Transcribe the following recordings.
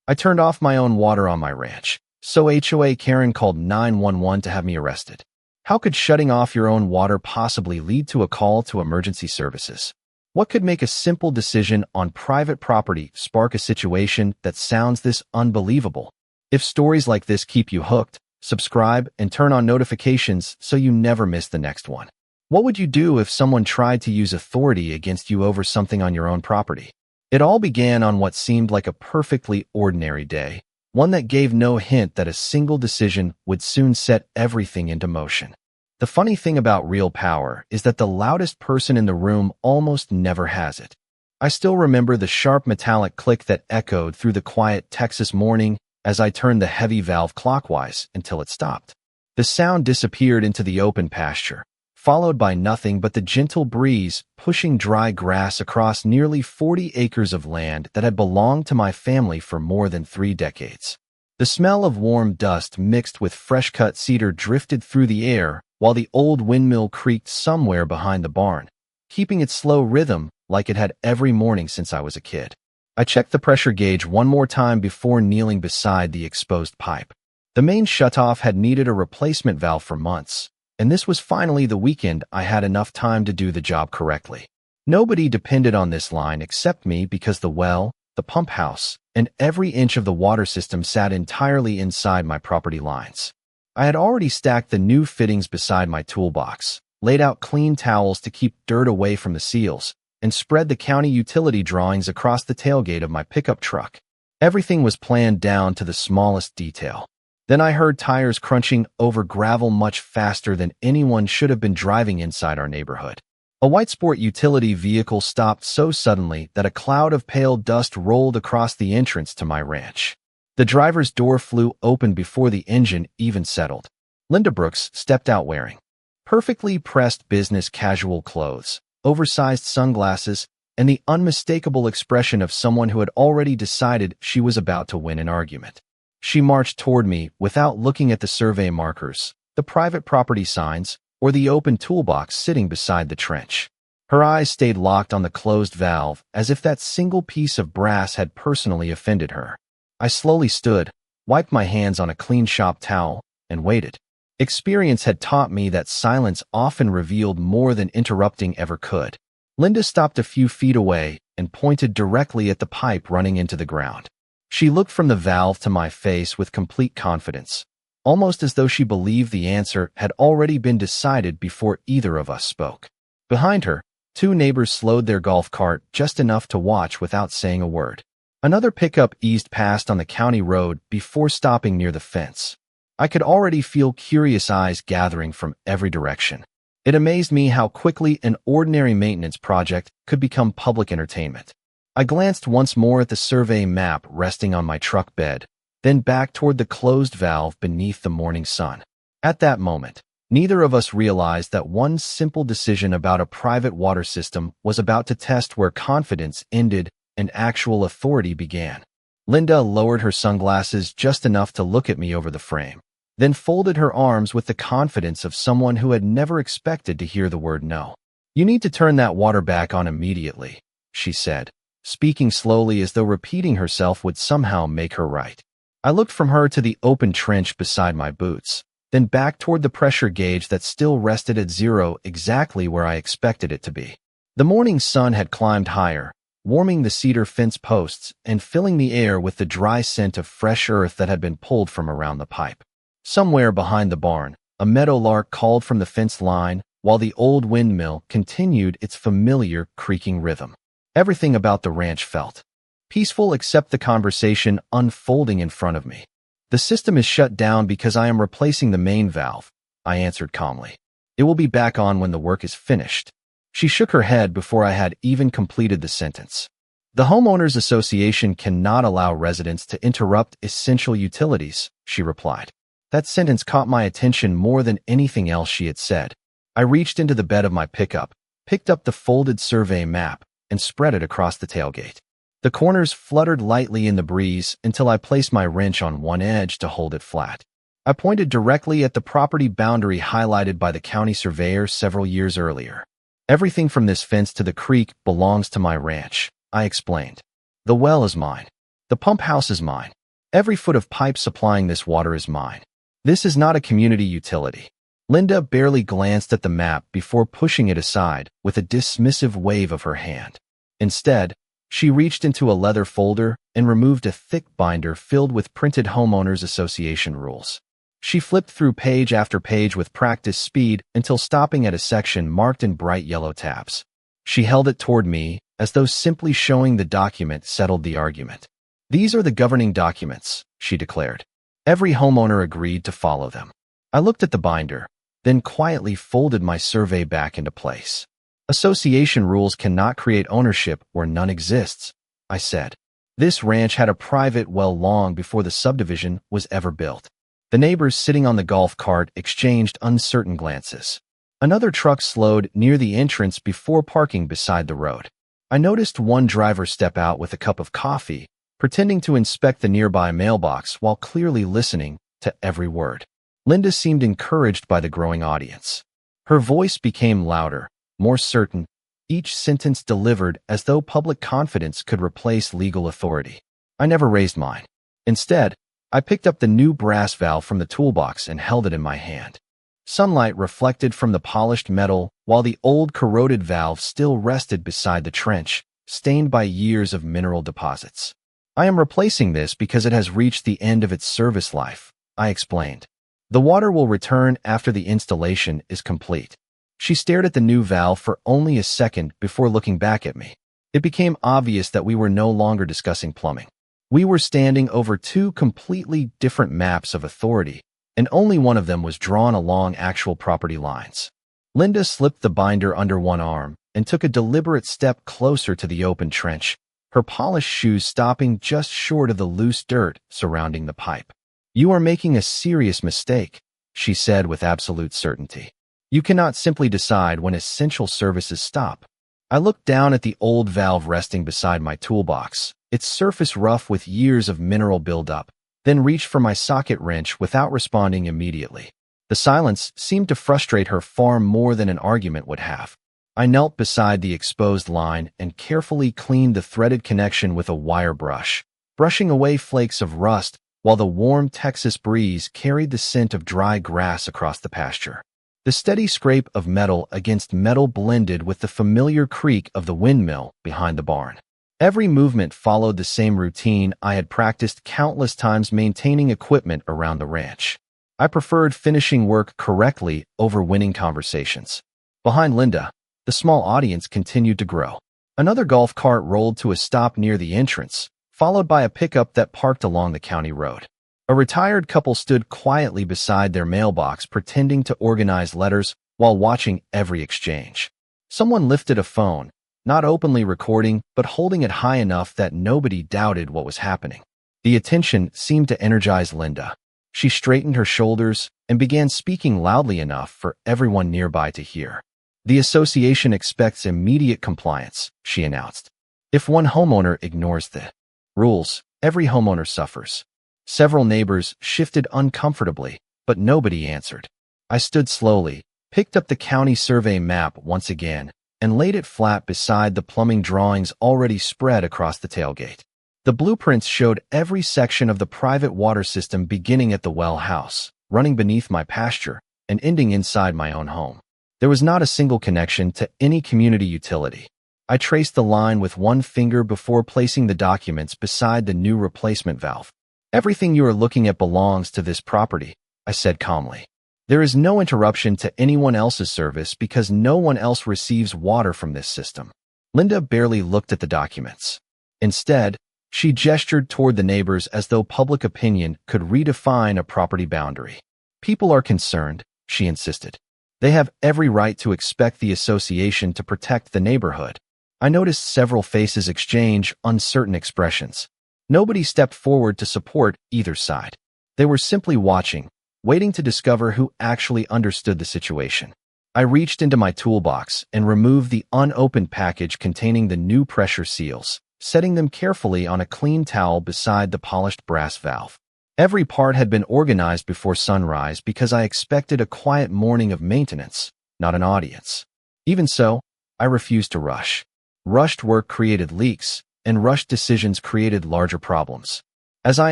I turned off my own water on my ranch, so HOA Karen called 911 to have me arrested. How could shutting off your own water possibly lead to a call to emergency services? What could make a simple decision on private property spark a situation that sounds this unbelievable? If stories like this keep you hooked, subscribe and turn on notifications so you never miss the next one. What would you do if someone tried to use authority against you over something on your own property? It all began on what seemed like a perfectly ordinary day, one that gave no hint that a single decision would soon set everything into motion. The funny thing about real power is that the loudest person in the room almost never has it. I still remember the sharp metallic click that echoed through the quiet Texas morning as I turned the heavy valve clockwise until it stopped. The sound disappeared into the open pasture, followed by nothing but the gentle breeze pushing dry grass across nearly 40 acres of land that had belonged to my family for more than 3 decades. The smell of warm dust mixed with fresh-cut cedar drifted through the air while the old windmill creaked somewhere behind the barn, keeping its slow rhythm like it had every morning since I was a kid. I checked the pressure gauge one more time before kneeling beside the exposed pipe. The main shutoff had needed a replacement valve for months, and this was finally the weekend I had enough time to do the job correctly. Nobody depended on this line except me because the well, the pump house, and every inch of the water system sat entirely inside my property lines. I had already stacked the new fittings beside my toolbox, laid out clean towels to keep dirt away from the seals, and spread the county utility drawings across the tailgate of my pickup truck. Everything was planned down to the smallest detail. Then I heard tires crunching over gravel much faster than anyone should have been driving inside our neighborhood. A white sport utility vehicle stopped so suddenly that a cloud of pale dust rolled across the entrance to my ranch. The driver's door flew open before the engine even settled. Linda Brooks stepped out wearing perfectly pressed business casual clothes, oversized sunglasses, and the unmistakable expression of someone who had already decided she was about to win an argument. She marched toward me without looking at the survey markers, the private property signs, or the open toolbox sitting beside the trench. Her eyes stayed locked on the closed valve as if that single piece of brass had personally offended her. I slowly stood, wiped my hands on a clean shop towel, and waited. Experience had taught me that silence often revealed more than interrupting ever could. Linda stopped a few feet away and pointed directly at the pipe running into the ground. She looked from the valve to my face with complete confidence, almost as though she believed the answer had already been decided before either of us spoke. Behind her, 2 neighbors slowed their golf cart just enough to watch without saying a word. Another pickup eased past on the county road before stopping near the fence. I could already feel curious eyes gathering from every direction. It amazed me how quickly an ordinary maintenance project could become public entertainment. I glanced once more at the survey map resting on my truck bed, then back toward the closed valve beneath the morning sun. At that moment, neither of us realized that one simple decision about a private water system was about to test where confidence ended and actual authority began. Linda lowered her sunglasses just enough to look at me over the frame, then folded her arms with the confidence of someone who had never expected to hear the word no. "You need to turn that water back on immediately," she said, speaking slowly as though repeating herself would somehow make her right. I looked from her to the open trench beside my boots, then back toward the pressure gauge that still rested at 0 exactly where I expected it to be. The morning sun had climbed higher, warming the cedar fence posts and filling the air with the dry scent of fresh earth that had been pulled from around the pipe. Somewhere behind the barn, a meadowlark called from the fence line, while the old windmill continued its familiar creaking rhythm. Everything about the ranch felt peaceful except the conversation unfolding in front of me. "The system is shut down because I am replacing the main valve," I answered calmly. "It will be back on when the work is finished." She shook her head before I had even completed the sentence. "The homeowners association cannot allow residents to interrupt essential utilities," she replied. That sentence caught my attention more than anything else she had said. I reached into the bed of my pickup, picked up the folded survey map, and spread it across the tailgate. The corners fluttered lightly in the breeze until I placed my wrench on one edge to hold it flat. I pointed directly at the property boundary highlighted by the county surveyor several years earlier. "Everything from this fence to the creek belongs to my ranch," I explained. "The well is mine. The pump house is mine. Every foot of pipe supplying this water is mine. This is not a community utility. Linda barely glanced at the map before pushing it aside with a dismissive wave of her hand. Instead, she reached into a leather folder and removed a thick binder filled with printed homeowners association rules. She flipped through page after page with practiced speed until stopping at a section marked in bright yellow tabs. She held it toward me, as though simply showing the document settled the argument. "These are the governing documents," she declared. Every homeowner agreed to follow them. I looked at the binder, then quietly folded my survey back into place. "Association rules cannot create ownership where none exists," I said. This ranch had a private well long before the subdivision was ever built. The neighbors sitting on the golf cart exchanged uncertain glances. Another truck slowed near the entrance before parking beside the road. I noticed one driver step out with a cup of coffee, pretending to inspect the nearby mailbox while clearly listening to every word. Linda seemed encouraged by the growing audience. Her voice became louder, more certain, each sentence delivered as though public confidence could replace legal authority. I never raised mine. Instead, I picked up the new brass valve from the toolbox and held it in my hand. Sunlight reflected from the polished metal while the old corroded valve still rested beside the trench, stained by years of mineral deposits. "I am replacing this because it has reached the end of its service life," I explained. "The water will return after the installation is complete." She stared at the new valve for only a second before looking back at me. It became obvious that we were no longer discussing plumbing. We were standing over two completely different maps of authority, and only one of them was drawn along actual property lines. Linda slipped the binder under one arm and took a deliberate step closer to the open trench, her polished shoes stopping just short of the loose dirt surrounding the pipe. "You are making a serious mistake," she said with absolute certainty. "You cannot simply decide when essential services stop." I looked down at the old valve resting beside my toolbox, its surface rough with years of mineral buildup, then reached for my socket wrench without responding immediately. The silence seemed to frustrate her far more than an argument would have. I knelt beside the exposed line and carefully cleaned the threaded connection with a wire brush, brushing away flakes of rust while the warm Texas breeze carried the scent of dry grass across the pasture. The steady scrape of metal against metal blended with the familiar creak of the windmill behind the barn. Every movement followed the same routine I had practiced countless times maintaining equipment around the ranch. I preferred finishing work correctly over winning conversations. Behind Linda, the small audience continued to grow. Another golf cart rolled to a stop near the entrance, followed by a pickup that parked along the county road. A retired couple stood quietly beside their mailbox pretending to organize letters while watching every exchange. Someone lifted a phone, not openly recording, but holding it high enough that nobody doubted what was happening. The attention seemed to energize Linda. She straightened her shoulders and began speaking loudly enough for everyone nearby to hear. "The association expects immediate compliance," she announced. "If one homeowner ignores the rules, every homeowner suffers." Several neighbors shifted uncomfortably, but nobody answered. I stood slowly, picked up the county survey map once again, and laid it flat beside the plumbing drawings already spread across the tailgate. The blueprints showed every section of the private water system beginning at the well house, running beneath my pasture, and ending inside my own home. There was not a single connection to any community utility. I traced the line with one finger before placing the documents beside the new replacement valve. "Everything you are looking at belongs to this property," I said calmly. "There is no interruption to anyone else's service because no one else receives water from this system." Linda barely looked at the documents. Instead, she gestured toward the neighbors as though public opinion could redefine a property boundary. "People are concerned," she insisted. "They have every right to expect the association to protect the neighborhood." I noticed several faces exchange uncertain expressions. Nobody stepped forward to support either side. They were simply watching, waiting to discover who actually understood the situation. I reached into my toolbox and removed the unopened package containing the new pressure seals, setting them carefully on a clean towel beside the polished brass valve. Every part had been organized before sunrise because I expected a quiet morning of maintenance, not an audience. Even so, I refused to rush. Rushed work created leaks, and rushed decisions created larger problems. As I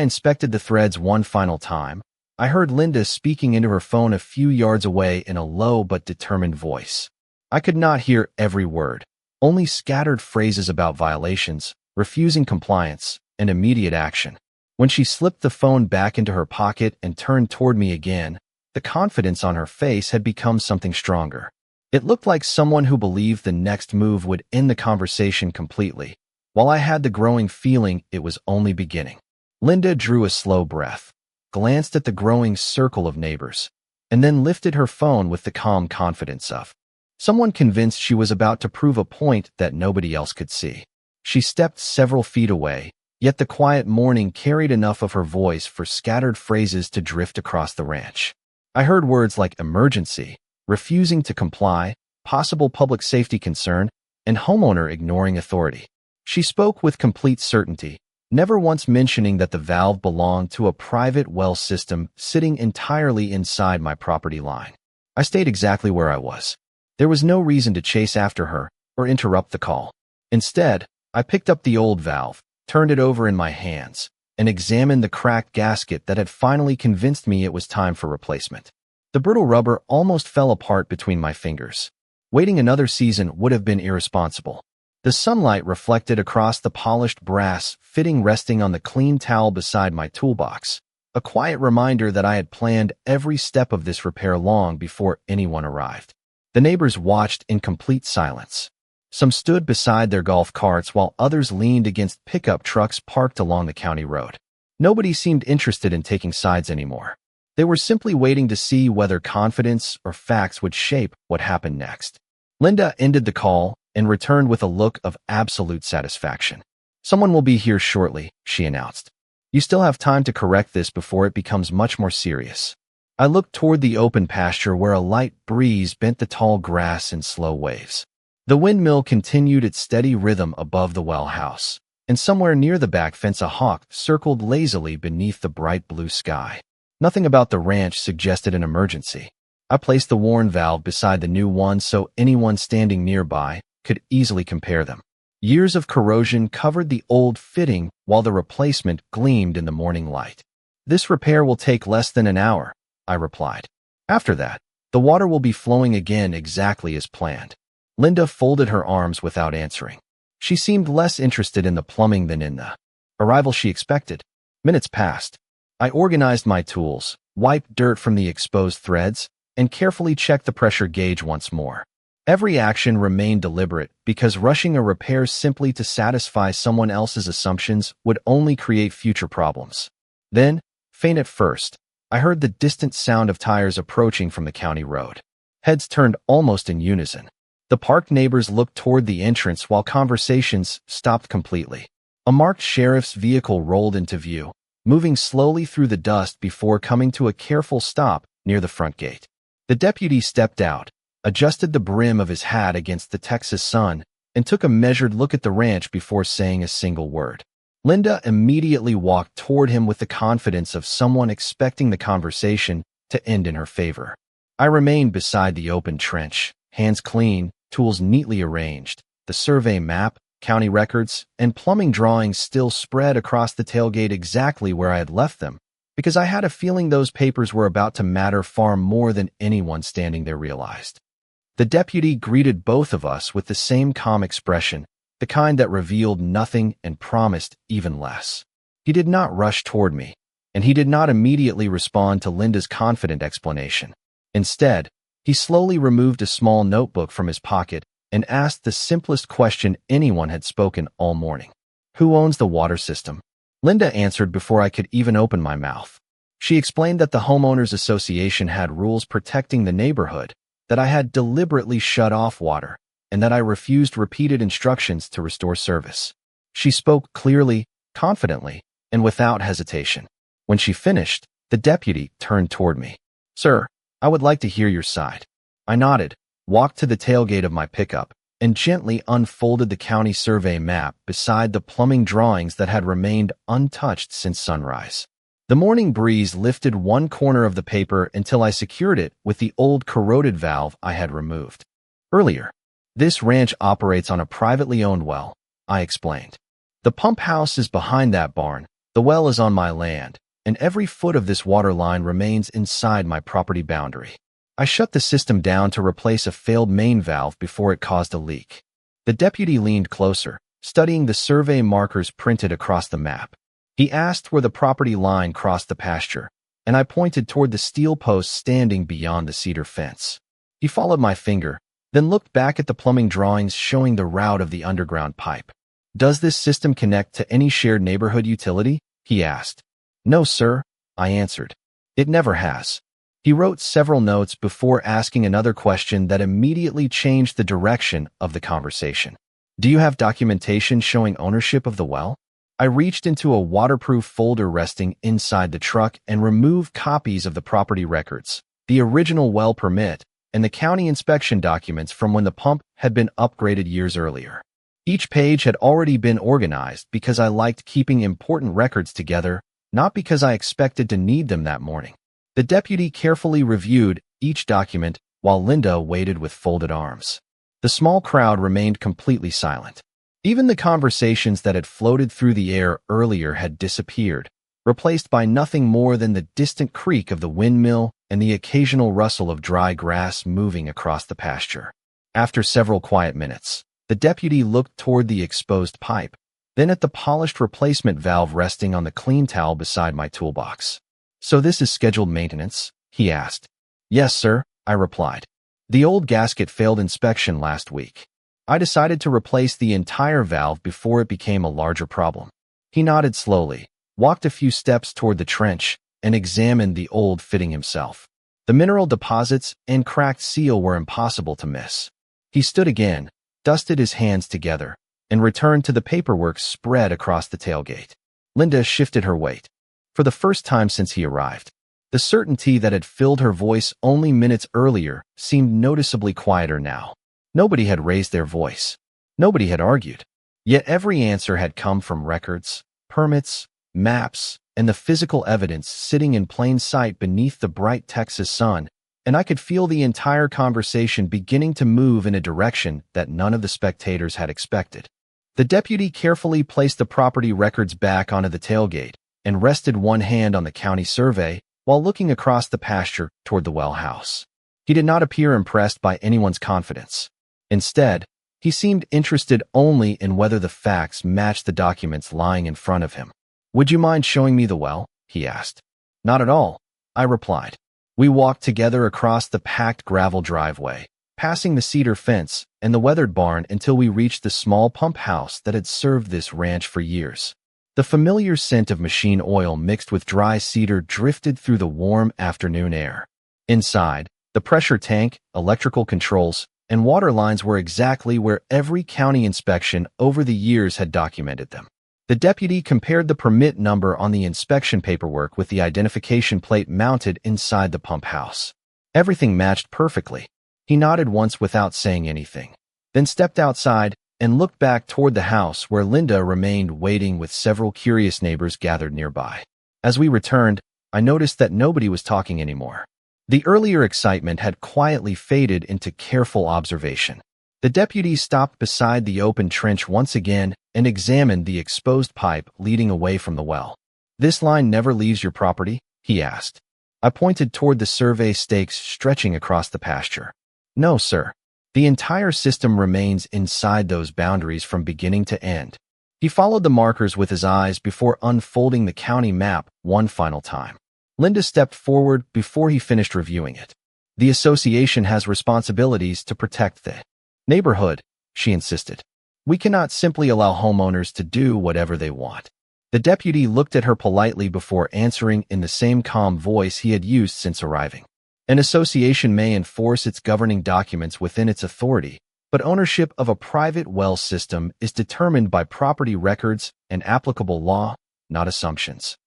inspected the threads one final time, I heard Linda speaking into her phone a few yards away in a low but determined voice. I could not hear every word, only scattered phrases about violations, refusing compliance, and immediate action. When she slipped the phone back into her pocket and turned toward me again, the confidence on her face had become something stronger. It looked like someone who believed the next move would end the conversation completely, while I had the growing feeling it was only beginning. Linda drew a slow breath, glanced at the growing circle of neighbors, and then lifted her phone with the calm confidence of someone convinced she was about to prove a point that nobody else could see. She stepped several feet away, yet the quiet morning carried enough of her voice for scattered phrases to drift across the ranch. I heard words like emergency, refusing to comply, possible public safety concern, and homeowner ignoring authority. She spoke with complete certainty, never once mentioning that the valve belonged to a private well system sitting entirely inside my property line. I stayed exactly where I was. There was no reason to chase after her or interrupt the call. Instead, I picked up the old valve, turned it over in my hands, and examined the cracked gasket that had finally convinced me it was time for replacement. The brittle rubber almost fell apart between my fingers. Waiting another season would have been irresponsible. The sunlight reflected across the polished brass fitting resting on the clean towel beside my toolbox, a quiet reminder that I had planned every step of this repair long before anyone arrived. The neighbors watched in complete silence. Some stood beside their golf carts while others leaned against pickup trucks parked along the county road. Nobody seemed interested in taking sides anymore. They were simply waiting to see whether confidence or facts would shape what happened next. Linda ended the call and returned with a look of absolute satisfaction. "Someone will be here shortly," she announced. "You still have time to correct this before it becomes much more serious." I looked toward the open pasture where a light breeze bent the tall grass in slow waves. The windmill continued its steady rhythm above the well house, and somewhere near the back fence a hawk circled lazily beneath the bright blue sky. Nothing about the ranch suggested an emergency. I placed the worn valve beside the new one so anyone standing nearby could easily compare them. Years of corrosion covered the old fitting while the replacement gleamed in the morning light. "This repair will take less than an hour," I replied. "After that, the water will be flowing again exactly as planned." Linda folded her arms without answering. She seemed less interested in the plumbing than in the arrival she expected. Minutes passed. I organized my tools, wiped dirt from the exposed threads, and carefully checked the pressure gauge once more. Every action remained deliberate because rushing a repair simply to satisfy someone else's assumptions would only create future problems. Then, faint at first, I heard the distant sound of tires approaching from the county road. Heads turned almost in unison. The parked neighbors looked toward the entrance while conversations stopped completely. A marked sheriff's vehicle rolled into view, moving slowly through the dust before coming to a careful stop near the front gate. The deputy stepped out, adjusted the brim of his hat against the Texas sun, and took a measured look at the ranch before saying a single word. Linda immediately walked toward him with the confidence of someone expecting the conversation to end in her favor. I remained beside the open trench, hands clean, tools neatly arranged, the survey map, county records, and plumbing drawings still spread across the tailgate exactly where I had left them, because I had a feeling those papers were about to matter far more than anyone standing there realized. The deputy greeted both of us with the same calm expression, the kind that revealed nothing and promised even less. He did not rush toward me, and he did not immediately respond to Linda's confident explanation. Instead, he slowly removed a small notebook from his pocket and asked the simplest question anyone had spoken all morning. "Who owns the water system?" Linda answered before I could even open my mouth. She explained that the homeowners association had rules protecting the neighborhood, that I had deliberately shut off water, and that I refused repeated instructions to restore service. She spoke clearly, confidently, and without hesitation. When she finished, the deputy turned toward me. "Sir, I would like to hear your side." I nodded, walked to the tailgate of my pickup, and gently unfolded the county survey map beside the plumbing drawings that had remained untouched since sunrise. The morning breeze lifted one corner of the paper until I secured it with the old corroded valve I had removed earlier. "This ranch operates on a privately owned well," I explained. The pump house is behind that barn, the well is on my land, and every foot of this water line remains inside my property boundary. I shut the system down to replace a failed main valve before it caused a leak. The deputy leaned closer, studying the survey markers printed across the map. He asked where the property line crossed the pasture, and I pointed toward the steel post standing beyond the cedar fence. He followed my finger, then looked back at the plumbing drawings showing the route of the underground pipe. "Does this system connect to any shared neighborhood utility?" he asked. "No, sir," I answered. "It never has." He wrote several notes before asking another question that immediately changed the direction of the conversation. "Do you have documentation showing ownership of the well?" I reached into a waterproof folder resting inside the truck and removed copies of the property records, the original well permit, and the county inspection documents from when the pump had been upgraded years earlier. Each page had already been organized because I liked keeping important records together, not because I expected to need them that morning. The deputy carefully reviewed each document while Linda waited with folded arms. The small crowd remained completely silent. Even the conversations that had floated through the air earlier had disappeared, replaced by nothing more than the distant creak of the windmill and the occasional rustle of dry grass moving across the pasture. After several quiet minutes, the deputy looked toward the exposed pipe, then at the polished replacement valve resting on the clean towel beside my toolbox. "So this is scheduled maintenance?" he asked. "Yes, sir," I replied. "The old gasket failed inspection last week. I decided to replace the entire valve before it became a larger problem." He nodded slowly, walked a few steps toward the trench, and examined the old fitting himself. The mineral deposits and cracked seal were impossible to miss. He stood again, dusted his hands together, and returned to the paperwork spread across the tailgate. Linda shifted her weight. For the first time since he arrived, the certainty that had filled her voice only minutes earlier seemed noticeably quieter now. Nobody had raised their voice. Nobody had argued. Yet every answer had come from records, permits, maps, and the physical evidence sitting in plain sight beneath the bright Texas sun, and I could feel the entire conversation beginning to move in a direction that none of the spectators had expected. The deputy carefully placed the property records back onto the tailgate and rested one hand on the county survey while looking across the pasture toward the well house. He did not appear impressed by anyone's confidence. Instead, he seemed interested only in whether the facts matched the documents lying in front of him. "Would you mind showing me the well?" he asked. "Not at all," I replied. We walked together across the packed gravel driveway, passing the cedar fence and the weathered barn until we reached the small pump house that had served this ranch for years. The familiar scent of machine oil mixed with dry cedar drifted through the warm afternoon air. Inside, the pressure tank, electrical controls, and water lines were exactly where every county inspection over the years had documented them. The deputy compared the permit number on the inspection paperwork with the identification plate mounted inside the pump house. Everything matched perfectly. He nodded once without saying anything, then stepped outside and looked back toward the house where Linda remained waiting with several curious neighbors gathered nearby. As we returned, I noticed that nobody was talking anymore. The earlier excitement had quietly faded into careful observation. The deputy stopped beside the open trench once again and examined the exposed pipe leading away from the well. "This line never leaves your property?" he asked. I pointed toward the survey stakes stretching across the pasture. "No, sir. The entire system remains inside those boundaries from beginning to end." He followed the markers with his eyes before unfolding the county map one final time. Linda stepped forward before he finished reviewing it. "The association has responsibilities to protect the neighborhood," she insisted. "We cannot simply allow homeowners to do whatever they want." The deputy looked at her politely before answering in the same calm voice he had used since arriving. "An association may enforce its governing documents within its authority, but ownership of a private well system is determined by property records and applicable law, not assumptions."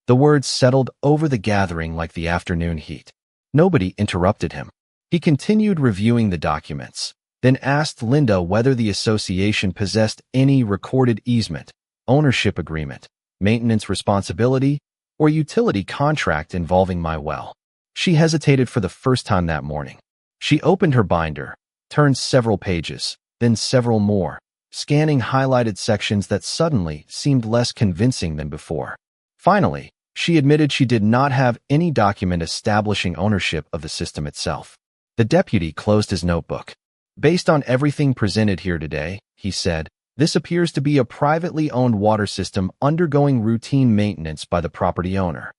The words settled over the gathering like the afternoon heat. Nobody interrupted him. He continued reviewing the documents, then asked Linda whether the association possessed any recorded easement, ownership agreement, maintenance responsibility, or utility contract involving my well. She hesitated for the first time that morning. She opened her binder, turned several pages, then several more, scanning highlighted sections that suddenly seemed less convincing than before. Finally, she admitted she did not have any document establishing ownership of the system itself. The deputy closed his notebook. "Based on everything presented here today," he said, "this appears to be a privately owned water system undergoing routine maintenance by the property owner."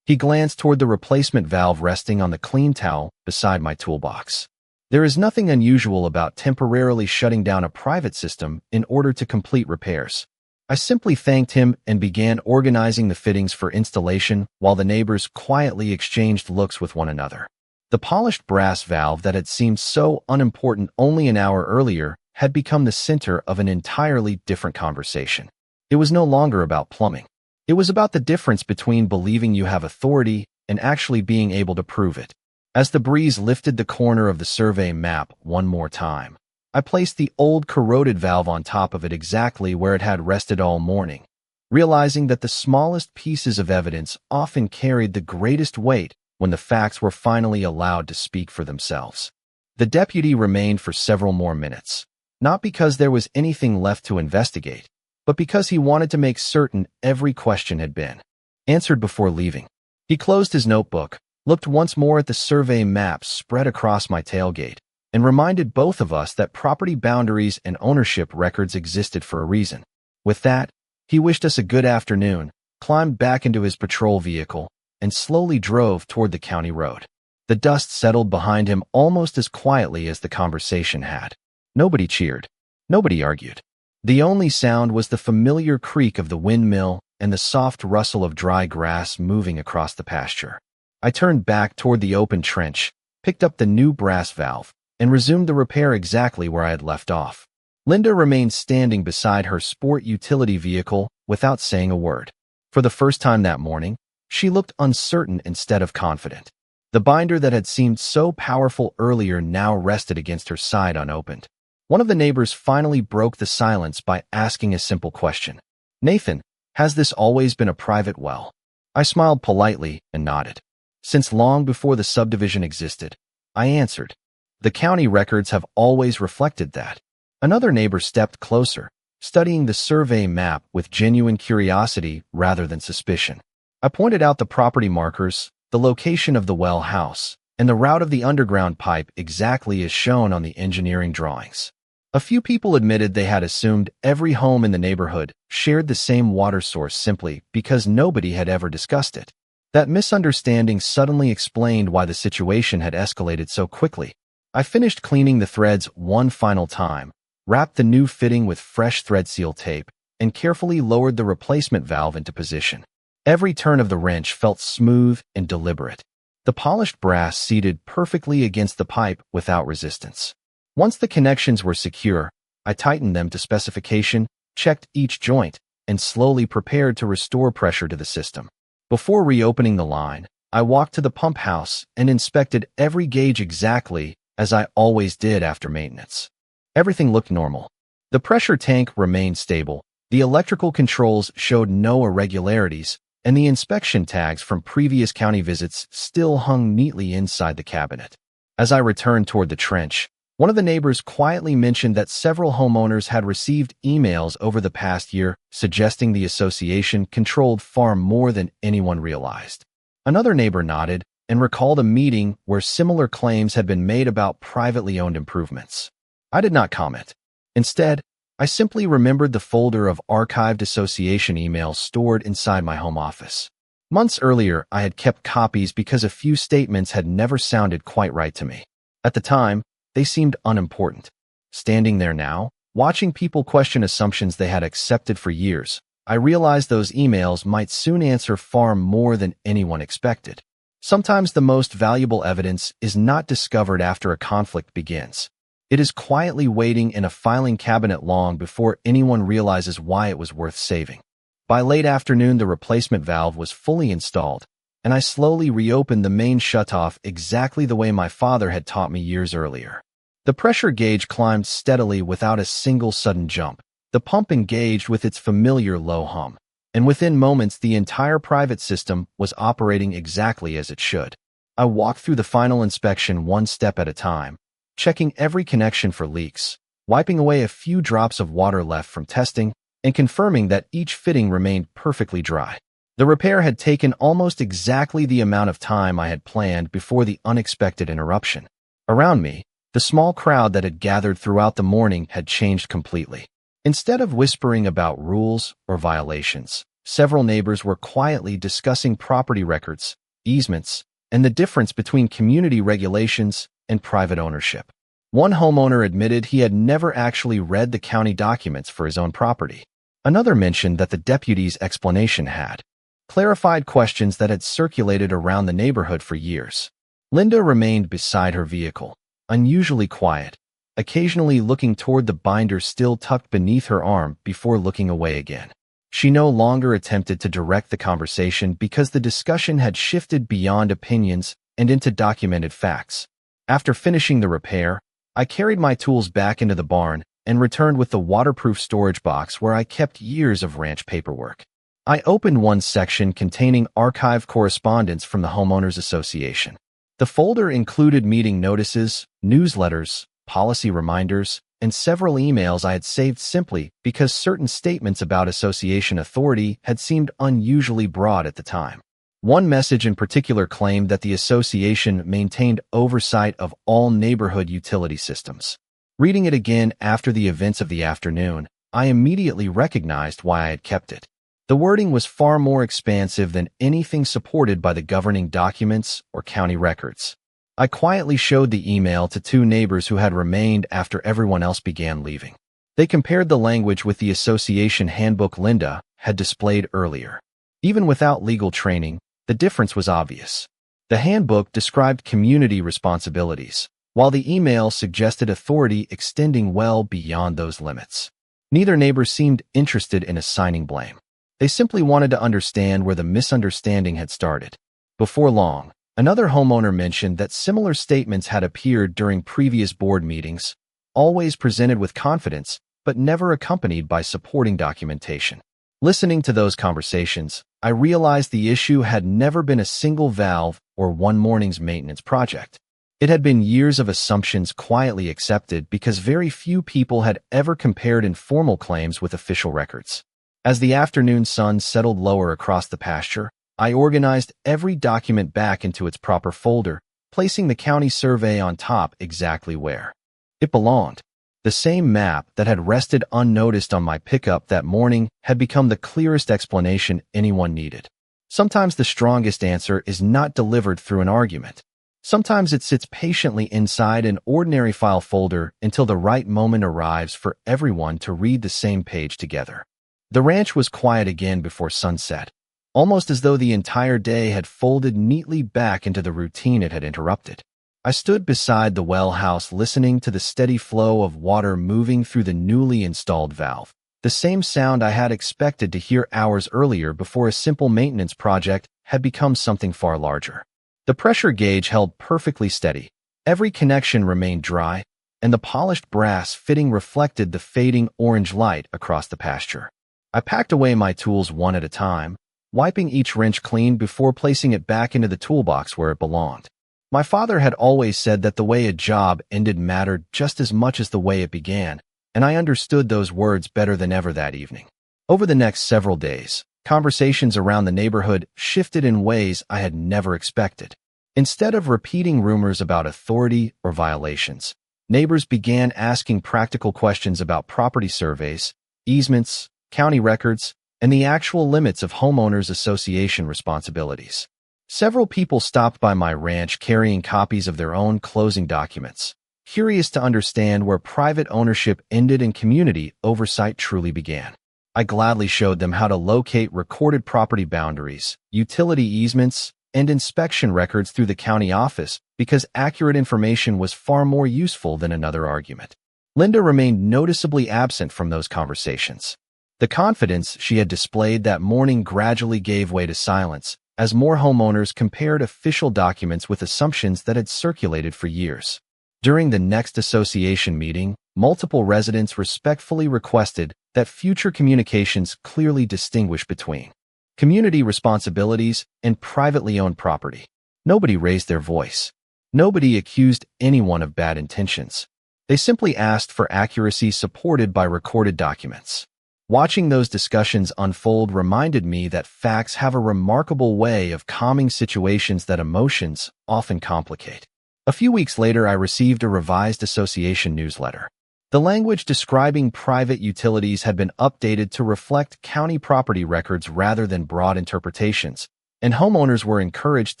He glanced toward the replacement valve resting on the clean towel beside my toolbox. "There is nothing unusual about temporarily shutting down a private system in order to complete repairs." I simply thanked him and began organizing the fittings for installation while the neighbors quietly exchanged looks with one another. The polished brass valve that had seemed so unimportant only an hour earlier had become the center of an entirely different conversation. It was no longer about plumbing. It was about the difference between believing you have authority and actually being able to prove it. As the breeze lifted the corner of the survey map one more time, I placed the old corroded valve on top of it exactly where it had rested all morning, realizing that the smallest pieces of evidence often carried the greatest weight when the facts were finally allowed to speak for themselves. The deputy remained for several more minutes, not because there was anything left to investigate, but because he wanted to make certain every question had been answered before leaving. He closed his notebook, looked once more at the survey maps spread across my tailgate, and reminded both of us that property boundaries and ownership records existed for a reason. With that, he wished us a good afternoon, climbed back into his patrol vehicle, and slowly drove toward the county road. The dust settled behind him almost as quietly as the conversation had. Nobody cheered. Nobody argued. The only sound was the familiar creak of the windmill and the soft rustle of dry grass moving across the pasture. I turned back toward the open trench, picked up the new brass valve, and resumed the repair exactly where I had left off. Linda remained standing beside her sport utility vehicle without saying a word. For the first time that morning, she looked uncertain instead of confident. The binder that had seemed so powerful earlier now rested against her side unopened. One of the neighbors finally broke the silence by asking a simple question. "Nathan, has this always been a private well?" I smiled politely and nodded. "Since long before the subdivision existed," I answered. "The county records have always reflected that." Another neighbor stepped closer, studying the survey map with genuine curiosity rather than suspicion. I pointed out the property markers, the location of the well house, and the route of the underground pipe exactly as shown on the engineering drawings. A few people admitted they had assumed every home in the neighborhood shared the same water source simply because nobody had ever discussed it. That misunderstanding suddenly explained why the situation had escalated so quickly. I finished cleaning the threads one final time, wrapped the new fitting with fresh thread seal tape, and carefully lowered the replacement valve into position. Every turn of the wrench felt smooth and deliberate. The polished brass seated perfectly against the pipe without resistance. Once the connections were secure, I tightened them to specification, checked each joint, and slowly prepared to restore pressure to the system. Before reopening the line, I walked to the pump house and inspected every gauge exactly as I always did after maintenance. Everything looked normal. The pressure tank remained stable, the electrical controls showed no irregularities, and the inspection tags from previous county visits still hung neatly inside the cabinet. As I returned toward the trench, one of the neighbors quietly mentioned that several homeowners had received emails over the past year suggesting the association controlled far more than anyone realized. Another neighbor nodded and recalled a meeting where similar claims had been made about privately owned improvements. I did not comment. Instead, I simply remembered the folder of archived association emails stored inside my home office. Months earlier, I had kept copies because a few statements had never sounded quite right to me. At the time, they seemed unimportant. Standing there now, watching people question assumptions they had accepted for years, I realized those emails might soon answer far more than anyone expected. Sometimes the most valuable evidence is not discovered after a conflict begins. It is quietly waiting in a filing cabinet long before anyone realizes why it was worth saving. By late afternoon, the replacement valve was fully installed, and I slowly reopened the main shutoff exactly the way my father had taught me years earlier. The pressure gauge climbed steadily without a single sudden jump. The pump engaged with its familiar low hum, and within moments the entire private system was operating exactly as it should. I walked through the final inspection one step at a time, checking every connection for leaks, wiping away a few drops of water left from testing and confirming that each fitting remained perfectly dry. The repair had taken almost exactly the amount of time I had planned before the unexpected interruption. Around me, the small crowd that had gathered throughout the morning had changed completely. Instead of whispering about rules or violations, several neighbors were quietly discussing property records, easements, and the difference between community regulations and private ownership. One homeowner admitted he had never actually read the county documents for his own property. Another mentioned that the deputy's explanation had clarified questions that had circulated around the neighborhood for years. Linda remained beside her vehicle, unusually quiet, occasionally looking toward the binder still tucked beneath her arm before looking away again. She no longer attempted to direct the conversation because the discussion had shifted beyond opinions and into documented facts. After finishing the repair, I carried my tools back into the barn and returned with the waterproof storage box where I kept years of ranch paperwork. I opened one section containing archived correspondence from the Homeowners Association. The folder included meeting notices, newsletters, policy reminders, and several emails I had saved simply because certain statements about association authority had seemed unusually broad at the time. One message in particular claimed that the association maintained oversight of all neighborhood utility systems. Reading it again after the events of the afternoon, I immediately recognized why I had kept it. The wording was far more expansive than anything supported by the governing documents or county records. I quietly showed the email to two neighbors who had remained after everyone else began leaving. They compared the language with the association handbook Linda had displayed earlier. Even without legal training, the difference was obvious. The handbook described community responsibilities, while the email suggested authority extending well beyond those limits. Neither neighbor seemed interested in assigning blame. They simply wanted to understand where the misunderstanding had started. Before long, another homeowner mentioned that similar statements had appeared during previous board meetings, always presented with confidence, but never accompanied by supporting documentation. Listening to those conversations, I realized the issue had never been a single valve or one morning's maintenance project. It had been years of assumptions quietly accepted because very few people had ever compared informal claims with official records. As the afternoon sun settled lower across the pasture, I organized every document back into its proper folder, placing the county survey on top exactly where it belonged. The same map that had rested unnoticed on my pickup that morning had become the clearest explanation anyone needed. Sometimes the strongest answer is not delivered through an argument. Sometimes it sits patiently inside an ordinary file folder until the right moment arrives for everyone to read the same page together. The ranch was quiet again before sunset, almost as though the entire day had folded neatly back into the routine it had interrupted. I stood beside the well house listening to the steady flow of water moving through the newly installed valve, the same sound I had expected to hear hours earlier before a simple maintenance project had become something far larger. The pressure gauge held perfectly steady, every connection remained dry, and the polished brass fitting reflected the fading orange light across the pasture. I packed away my tools one at a time, wiping each wrench clean before placing it back into the toolbox where it belonged. My father had always said that the way a job ended mattered just as much as the way it began, and I understood those words better than ever that evening. Over the next several days, conversations around the neighborhood shifted in ways I had never expected. Instead of repeating rumors about authority or violations, neighbors began asking practical questions about property surveys, easements, county records, and the actual limits of homeowners association responsibilities. Several people stopped by my ranch carrying copies of their own closing documents, curious to understand where private ownership ended and community oversight truly began. I gladly showed them how to locate recorded property boundaries, utility easements, and inspection records through the county office because accurate information was far more useful than another argument. Linda remained noticeably absent from those conversations. The confidence she had displayed that morning gradually gave way to silence as more homeowners compared official documents with assumptions that had circulated for years. During the next association meeting, multiple residents respectfully requested that future communications clearly distinguish between community responsibilities and privately owned property. Nobody raised their voice. Nobody accused anyone of bad intentions. They simply asked for accuracy supported by recorded documents. Watching those discussions unfold reminded me that facts have a remarkable way of calming situations that emotions often complicate. A few weeks later, I received a revised association newsletter. The language describing private utilities had been updated to reflect county property records rather than broad interpretations, and homeowners were encouraged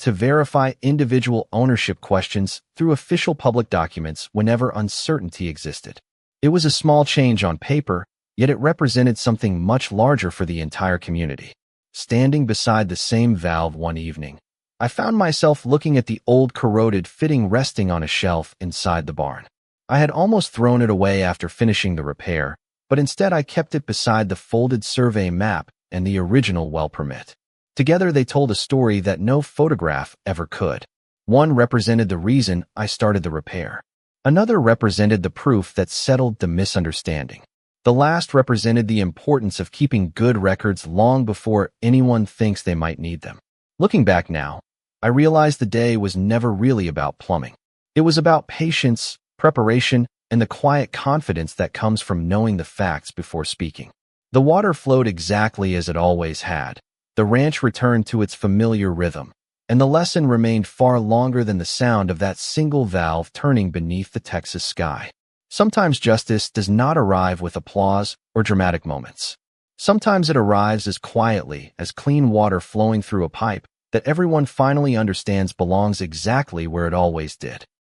to verify individual ownership questions through official public documents whenever uncertainty existed. It was a small change on paper, yet it represented something much larger for the entire community. Standing beside the same valve one evening, I found myself looking at the old corroded fitting resting on a shelf inside the barn. I had almost thrown it away after finishing the repair, but instead I kept it beside the folded survey map and the original well permit. Together they told a story that no photograph ever could. One represented the reason I started the repair. Another represented the proof that settled the misunderstanding. The last represented the importance of keeping good records long before anyone thinks they might need them. Looking back now, I realized the day was never really about plumbing. It was about patience, preparation, and the quiet confidence that comes from knowing the facts before speaking. The water flowed exactly as it always had. The ranch returned to its familiar rhythm, and the lesson remained far longer than the sound of that single valve turning beneath the Texas sky. Sometimes justice does not arrive with applause or dramatic moments. Sometimes it arrives as quietly as clean water flowing through a pipe that everyone finally understands belongs exactly where it always did.